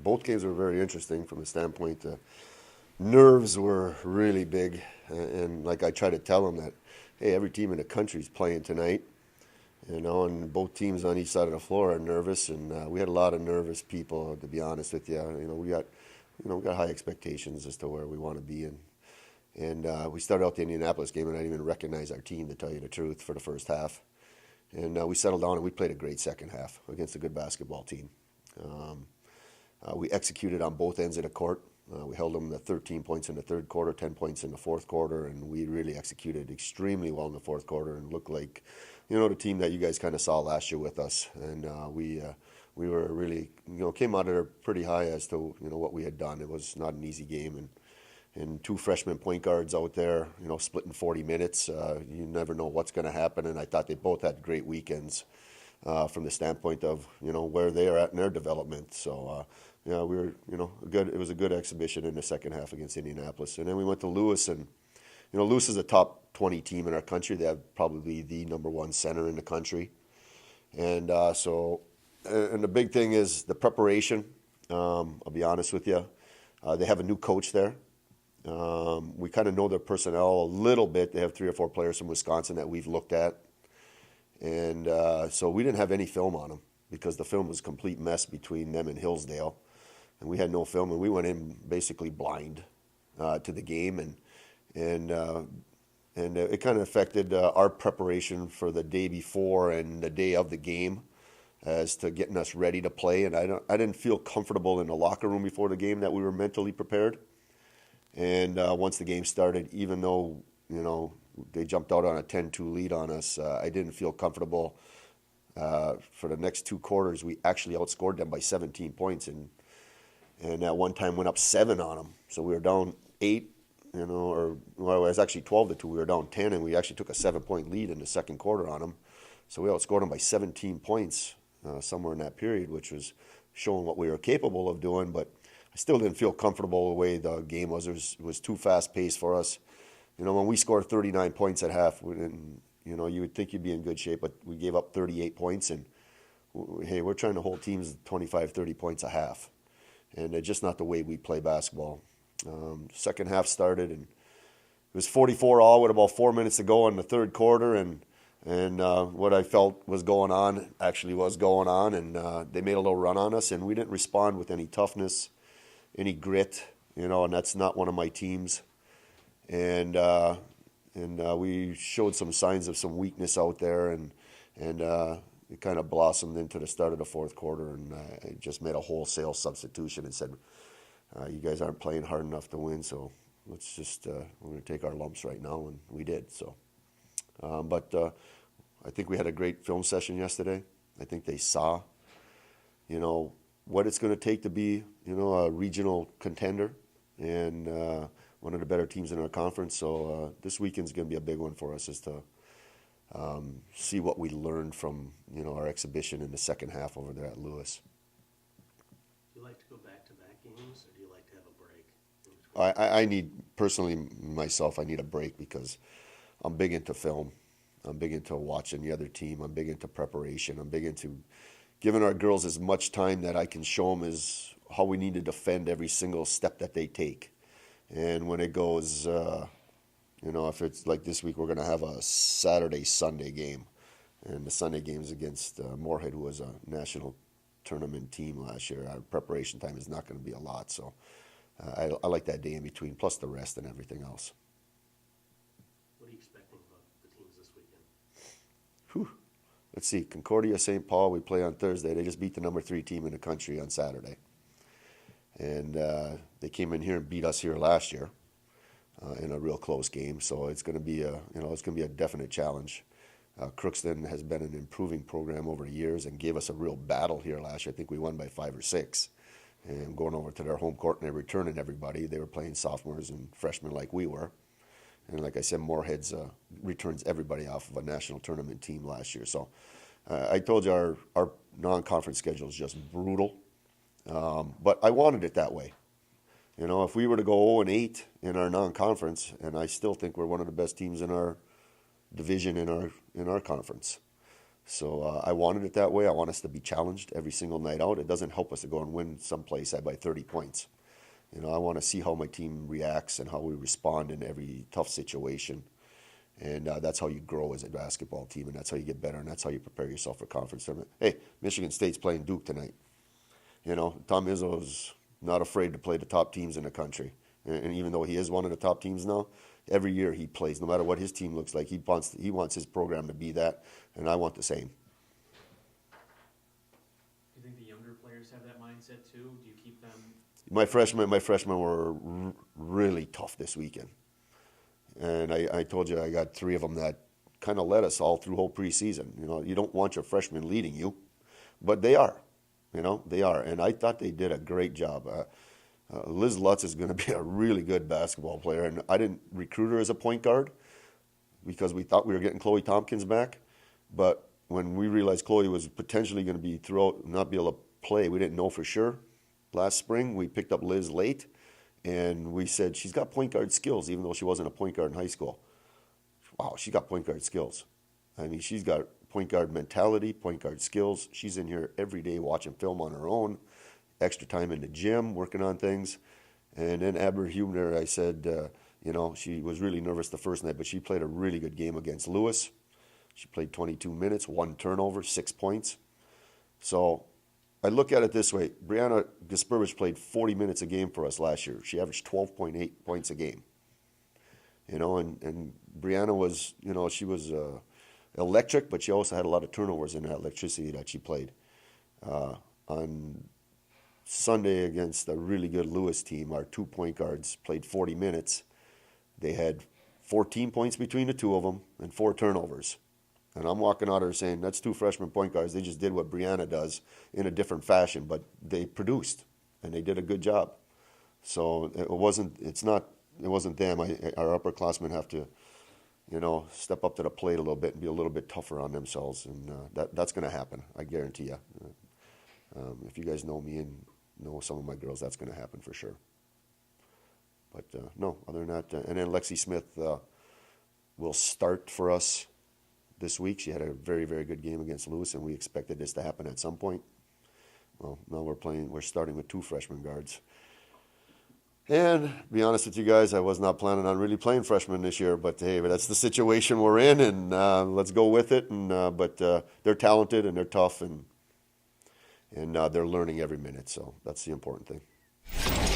both games were very interesting from the standpoint nerves were really big, and like I try to tell them that, hey, every team in the country is playing tonight, and both teams on each side of the floor are nervous, and we had a lot of nervous people, to be honest with you. We got high expectations as to where we want to be, and we started out the Indianapolis game, and I didn't even recognize our team, to tell you the truth, for the first half. And we settled down, and we played a great second half against a good basketball team. We executed on both ends of the court. We held them to 13 points in the third quarter, 10 points in the fourth quarter, and we really executed extremely well in the fourth quarter and looked like, the team that you guys kind of saw last year with us. And we were really, came out of there pretty high as to, what we had done. It was not an easy game, and two freshman point guards out there, splitting 40 minutes. You never know what's going to happen, and I thought they both had great weekends from the standpoint of, where they are at in their development. So, we were, it was a good exhibition in the second half against Indianapolis. And then we went to Lewis, and, Lewis is a top 20 team in our country. They have probably the number one center in the country. And and the big thing is the preparation. I'll be honest with you. They have a new coach there. We kind of know their personnel a little bit. They have 3 or 4 players from Wisconsin that we've looked at. And so we didn't have any film on them because the film was a complete mess between them and Hillsdale. And we had no film, and we went in basically blind to the game. And it kind of affected our preparation for the day before and the day of the game as to getting us ready to play. And I didn't feel comfortable in the locker room before the game that we were mentally prepared. And once the game started, even though, they jumped out on a 10-2 lead on us, I didn't feel comfortable. For the next 2 quarters, we actually outscored them by 17 points, and at one time went up 7 on them. So we were down 8, it was actually 12-2. We were down 10, and we actually took a 7-point lead in the second quarter on them. So we outscored them by 17 points somewhere in that period, which was showing what we were capable of doing, but I still didn't feel comfortable the way the game was. It was too fast-paced for us. When we scored 39 points at half, you would think you'd be in good shape, but we gave up 38 points, and, hey, we're trying to hold teams 25, 30 points a half, and it's just not the way we play basketball. Second half started, and it was 44-all with about 4 minutes to go in the third quarter, and what I felt was going on actually was going on, and they made a little run on us, and we didn't respond with any toughness, any grit, and that's not one of my teams. And we showed some signs of some weakness out there, and it kind of blossomed into the start of the fourth quarter, and I just made a wholesale substitution and said, you guys aren't playing hard enough to win, so let's just, we're going to take our lumps right now, and we did. So, but I think we had a great film session yesterday. I think they saw, what it's going to take to be, a regional contender, and one of the better teams in our conference. So this weekend's going to be a big one for us, is to see what we learned from, our exhibition in the second half over there at Lewis. Do you like to go back-to-back games, or do you like to have a break? I need, personally, myself, I need a break because I'm big into film. I'm big into watching the other team. I'm big into preparation. I'm big into giving our girls as much time that I can show them is how we need to defend every single step that they take. And when it goes, if it's like this week, we're going to have a Saturday-Sunday game. And the Sunday game is against Moorhead, who was a national tournament team last year. Our preparation time is not going to be a lot. So I like that day in between, plus the rest and everything else. What are you expecting about the teams this weekend? Whew. Let's see. Concordia, St. Paul, we play on Thursday. They just beat the number 3 team in the country on Saturday. And they came in here and beat us here last year in a real close game. So it's going to be a definite challenge. Crookston has been an improving program over the years and gave us a real battle here last year. I think we won by 5 or 6. And going over to their home court and they're returning everybody. They were playing sophomores and freshmen like we were. And like I said, Moorhead's returns everybody off of a national tournament team last year. So I told you our non-conference schedule is just brutal. But I wanted it that way. If we were to go 0-8 in our non-conference, and I still think we're one of the best teams in our division in our conference. So I wanted it that way. I want us to be challenged every single night out. It doesn't help us to go and win someplace by 30 points. I want to see how my team reacts and how we respond in every tough situation. And that's how you grow as a basketball team, and that's how you get better, and that's how you prepare yourself for conference tournament. Hey, Michigan State's playing Duke tonight. Tom Izzo's not afraid to play the top teams in the country. And even though he is one of the top teams now, every year he plays, no matter what his team looks like, he wants his program to be that, and I want the same. Do you think the younger players have that mindset too? Do you keep them? My freshmen were really tough this weekend. And I told you I got 3 of them that kind of led us all through whole preseason. You don't want your freshmen leading you, but they are. They are. And I thought they did a great job. Liz Lutz is going to be a really good basketball player. And I didn't recruit her as a point guard because we thought we were getting Chloe Tompkins back. But when we realized Chloe was potentially going to be not be able to play, we didn't know for sure. Last spring, we picked up Liz late. And we said, she's got point guard skills, even though she wasn't a point guard in high school. Wow, she got point guard skills. I mean, she's got point guard mentality, point guard skills. She's in here every day watching film on her own, extra time in the gym, working on things. And then Aber Hubner, I said, she was really nervous the first night, but she played a really good game against Lewis. She played 22 minutes, 1 turnover, 6 points. So I look at it this way. Brianna Gasperovich played 40 minutes a game for us last year. She averaged 12.8 points a game. And Brianna was, she was electric, but she also had a lot of turnovers in that electricity that she played. On Sunday against a really good Lewis team, our 2 point guards played 40 minutes. They had 14 points between the 2 of them and 4 turnovers. And I'm walking out there saying, that's 2 freshman point guards. They just did what Brianna does in a different fashion, but they produced, and they did a good job. So it wasn't them. Our upperclassmen have to, step up to the plate a little bit and be a little bit tougher on themselves, and that's going to happen, I guarantee you. If you guys know me and know some of my girls, that's going to happen for sure. But no, other than that, and then Lexi Smith will start for us this week. She had a very, very good game against Lewis, and we expected this to happen at some point. Well, now we're starting with 2 freshman guards. And to be honest with you guys, I was not planning on really playing freshmen this year, but hey, that's the situation we're in, and let's go with it. And but they're talented and they're tough, and they're learning every minute, so that's the important thing.